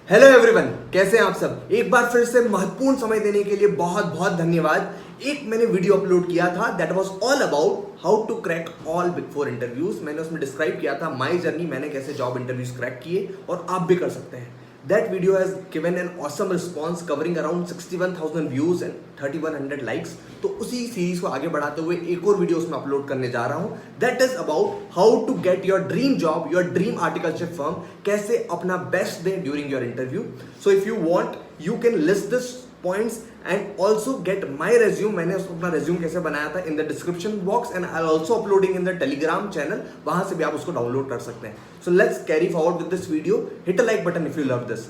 Hello everyone, कैसे हैं आप सब। एक बार फिर से महत्वपूर्ण समय देने के लिए बहुत बहुत धन्यवाद। एक मैंने वीडियो अपलोड किया था that was all about how to crack all big four interviews. मैंने उसमें डिस्क्राइब किया था माय जर्नी, मैंने कैसे जॉब इंटरव्यूज क्रैक किए और आप भी कर सकते हैं। That video has given an awesome response covering around 61,000 views and 3100 likes. तो उसी सीरीज को आगे बढ़ाते हुए एक और वीडियो उसमें अपलोड करने जा रहा हूं that is about how to get your dream job, your dream articleship firm, कैसे अपना बेस्ट दे during your interview. So if you want you can list this points and also get my resume। मैंने अपना resume कैसे बनाया था in the description box and I'll also uploading in the telegram channel, वहां से भी आप उसको डाउनलोड कर सकते हैं। So let's carry forward with this video. Hit a like button if you love this.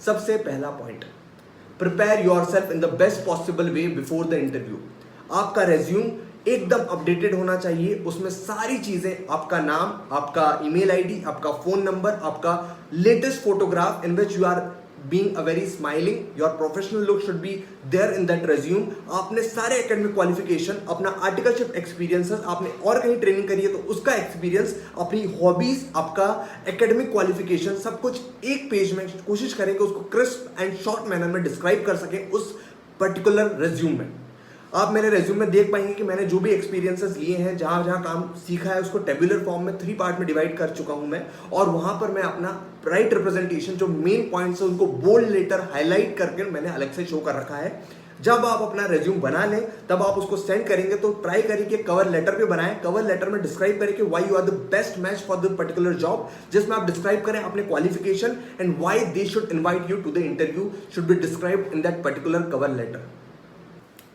सबसे पहला point, prepare yourself in the best possible way before the interview. आपका रेज्यूम एकदम अपडेटेड होना चाहिए। उसमें सारी चीजें, आपका नाम, आपका ईमेल आईडी, आपका फोन नंबर, आपका latest photograph in which you are being a very smiling, your professional look should be there in that resume. आपने सारे एकेडमिक क्वालिफिकेशन, अपना आर्टिकलशिप एक्सपीरियंसेस, आपने और कहीं ट्रेनिंग करी है तो उसका एक्सपीरियंस, अपनी हॉबीज, आपका एकेडमिक क्वालिफिकेशन, सब कुछ एक पेज में कोशिश करें कि उसको क्रिस्प एंड शॉर्ट मैनर में डिस्क्राइब कर सके उस पर्टिकुलर रेज्यूम में। आप मेरे रेज्यूम में देख पाएंगे कि मैंने जो भी एक्सपीरियंसेस लिए हैं, जहां जहां काम सीखा है, उसको टेबुलर फॉर्म में 3 पार्ट में डिवाइड कर चुका हूं मैं। और वहां पर मैं अपना राइट रिप्रेजेंटेशन, जो मेन पॉइंट्स है उनको बोल्ड लेटर हाईलाइट करके मैंने अलग से शो कर रखा है। जब आप अपना रेज्यूम बना लें तब आप उसको सेंड करेंगे तो ट्राई करिए कि कवर लेटर पे बनाएं। कवर लेटर में डिस्क्राइब करें कि why you are the best match for the particular job, जिसमें आप डिस्क्राइब करें अपने qualification and why they should invite you to the interview should be described in that particular cover letter.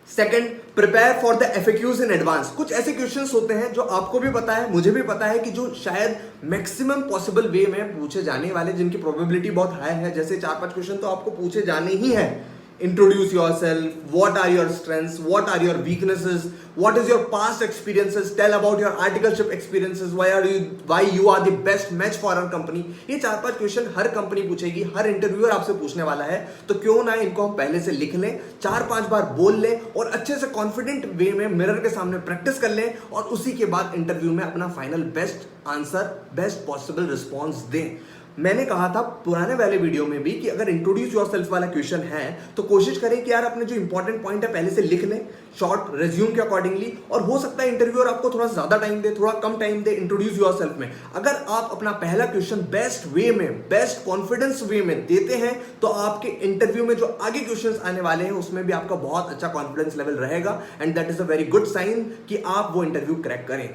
Second, prepare for the FAQs in advance. कुछ ऐसे questions होते हैं जो आपको भी पता है, मुझे भी पता है, कि जो शायद मैक्सिमम पॉसिबल वे में पूछे जाने वाले, जिनकी प्रोबेबिलिटी बहुत हाई है। जैसे 4-5 क्वेश्चन तो आपको पूछे जाने ही है। Introduce yourself, what are your strengths, what are your weaknesses, what is your past experiences, tell about your articleship experiences, why you are the best match for our company। ये 4-5 question हर company पूछेगी, हर interviewer आपसे पूछने वाला है। तो क्यों ना इनको हम पहले से लिख लें, 4-5 बार बोल लें और अच्छे से कॉन्फिडेंट वे में मिरर के सामने प्रैक्टिस कर लें और उसी के बाद इंटरव्यू में अपना final best answer, best possible response दें। मैंने कहा था पुराने वाले वीडियो में भी कि अगर इंट्रोड्यूस योरसेल्फ वाला क्वेश्चन है तो कोशिश करें कि यार अपने जो इंपॉर्टेंट पॉइंट है पहले से लिख लें शॉर्ट रेज्यूम के अकॉर्डिंगली। और हो सकता है इंटरव्यूअर आपको थोड़ा ज्यादा टाइम दे, थोड़ा कम टाइम दे इंट्रोड्यूस योरसेल्फ में। अगर आप अपना पहला क्वेश्चन बेस्ट वे में, बेस्ट कॉन्फिडेंस वे में देते हैं तो आपके इंटरव्यू में जो आगे क्वेश्चंस आने वाले हैं उसमें भी आपका बहुत अच्छा कॉन्फिडेंस लेवल रहेगा and that is a very good sign कि आप वो इंटरव्यू क्रैक करें।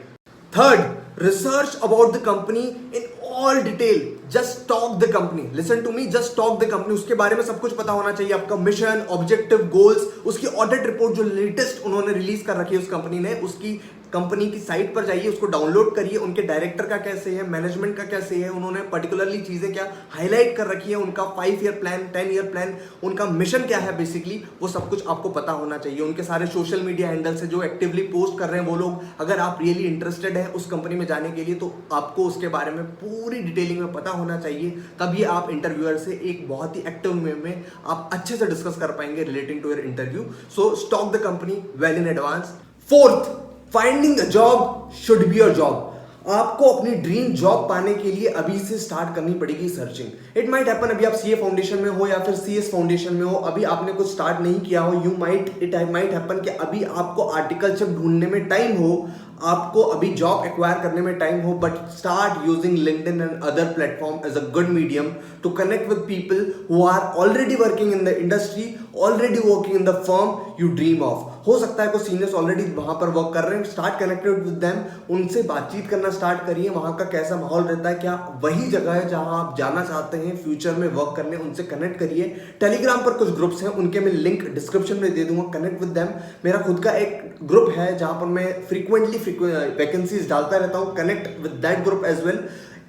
Third, research about the company in all detail. Just talk the company, listen to me, just talk the company. उसके बारे में सब कुछ पता होना चाहिए, आपका मिशन, ऑब्जेक्टिव, गोल्स, उसकी ऑडिट रिपोर्ट जो लेटेस्ट उन्होंने रिलीज कर रखी है उस कंपनी ने, उसकी कंपनी की साइट पर जाइए, उसको डाउनलोड करिए। उनके डायरेक्टर का कैसे है, मैनेजमेंट का कैसे है, उन्होंने पर्टिकुलरली चीजें क्या हाईलाइट कर रखी है, उनका 5 ईयर प्लान, 10 ईयर प्लान, उनका मिशन क्या है, बेसिकली वो सब कुछ आपको पता होना चाहिए। उनके सारे सोशल मीडिया हैंडल से जो एक्टिवली पोस्ट कर रहे हैं वो लोग, अगर आप रियली इंटरेस्टेड हैं उस कंपनी में जाने के लिए तो आपको उसके बारे में पूरी डिटेलिंग में पता होना चाहिए। तभी आप इंटरव्यूअर से एक बहुत ही एक्टिव वे में आप अच्छे से डिस्कस कर पाएंगे relating to your interview. So stalk the company well in advance. Fourth, finding a job should be your job. आपको अपनी ड्रीम जॉब पाने के लिए अभी से स्टार्ट करनी पड़ेगी सर्चिंग। इट माइट हैपन अभी आप सीए फाउंडेशन में हो या फिर सीएस फाउंडेशन में हो, अभी आपने कुछ स्टार्ट नहीं किया हो। इट माइट हैपन कि अभी आपको आर्टिकलशिप ढूंढने में टाइम हो, आपको अभी जॉब एक्वायर करने में टाइम हो, but start using LinkedIn and other platform as a good medium to connect with people who are already working in the industry, already working in the firm you dream of. हो सकता है कुछ seniors already वहां पर work कर रहे हैं, start connected with them, उनसे बातचीत करना स्टार्ट करिए। वहां का कैसा माहौल रहता है, क्या वही जगह है जहां आप जाना चाहते हैं फ्यूचर में वर्क करने, उनसे कनेक्ट करिए। टेलीग्राम पर कुछ ग्रुप्स हैं, उनके मैं लिंक डिस्क्रिप्शन में दे दूंगा, कनेक्ट विद देम। मेरा खुद का एक ग्रुप है जहां पर मैं फ्रीक्वेंटली वैकेंसीज डालता रहता हूं, connect with that group as well.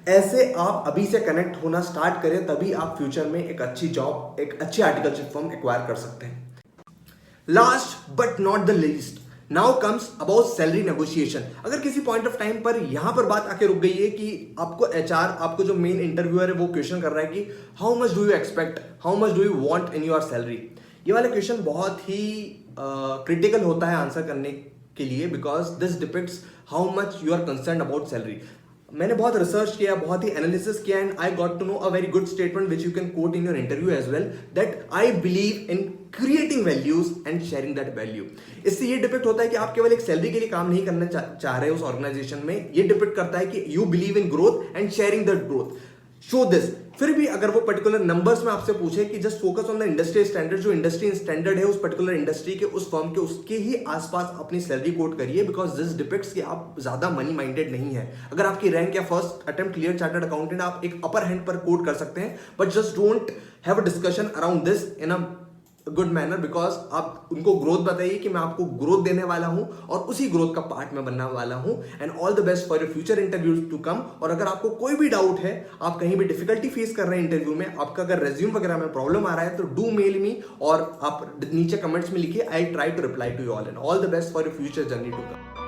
ऐसे आप अभी से कनेक्ट होना स्टार्ट करें, तभी आप फ्यूचर में एक अच्छी जॉब, एक अच्छी आर्टिकलशिप फर्म एक्वायर कर सकते हैं। Last but not the least, now comes about salary negotiation. अगर किसी पॉइंट ऑफ टाइम पर यहां पर बात आके रुक गई है कि आपको एचआर, आपको जो मेन इंटरव्यूअर है वो क्वेश्चन कर रहा है कि how much do you expect, how much do you want in your salary, ये वाला क्वेश्चन बहुत ही क्रिटिकल होता है आंसर करने के लिए, because this depicts how much you are concern about salary. मैंने बहुत रिसर्च किया, बहुत ही एनालिसिस किया, and I got to know a very good statement which you can quote in your interview as well, that I believe in creating values and sharing that value. इससे ये depict होता है कि आप केवल एक सैलरी के लिए काम नहीं करना चाह रहे उस ऑर्गेनाइजेशन में. ये डिपेक्ट करता है कि you believe in growth and sharing that growth. Show this. फिर भी अगर वो पर्टिकुलर नंबर्स में आपसे पूछे कि just focus on the industry standard, जो इंडस्ट्री स्टैंडर्ड है उस पर्टिकुलर इंडस्ट्री के, उस फर्म के, उसके ही आसपास अपनी सैलरी कोट करिए, बिकॉज दिस डिपिक्ट्स कि आप ज्यादा मनी माइंडेड नहीं है. अगर आपकी रैंक या first attempt clear chartered accountant, आप एक अपर हैंड पर कोट कर सकते हैं, but just don't have a discussion around this in a good manner, because आप उनको ग्रोथ बताइए कि मैं आपको ग्रोथ देने वाला हूं और उसी ग्रोथ का पार्ट मैं बनने वाला हूं. And all the best for your future interviews to come. और अगर आपको कोई भी डाउट है, आप कहीं भी डिफिकल्टी फेस कर रहे हैं इंटरव्यू में, आपका अगर रेज्यूम वगैरह में प्रॉब्लम आ रहा है, तो डू मेल मी, और आप नीचे कमेंट्स में लिखिए. I try to reply to you all. And all the best for your future journey to come.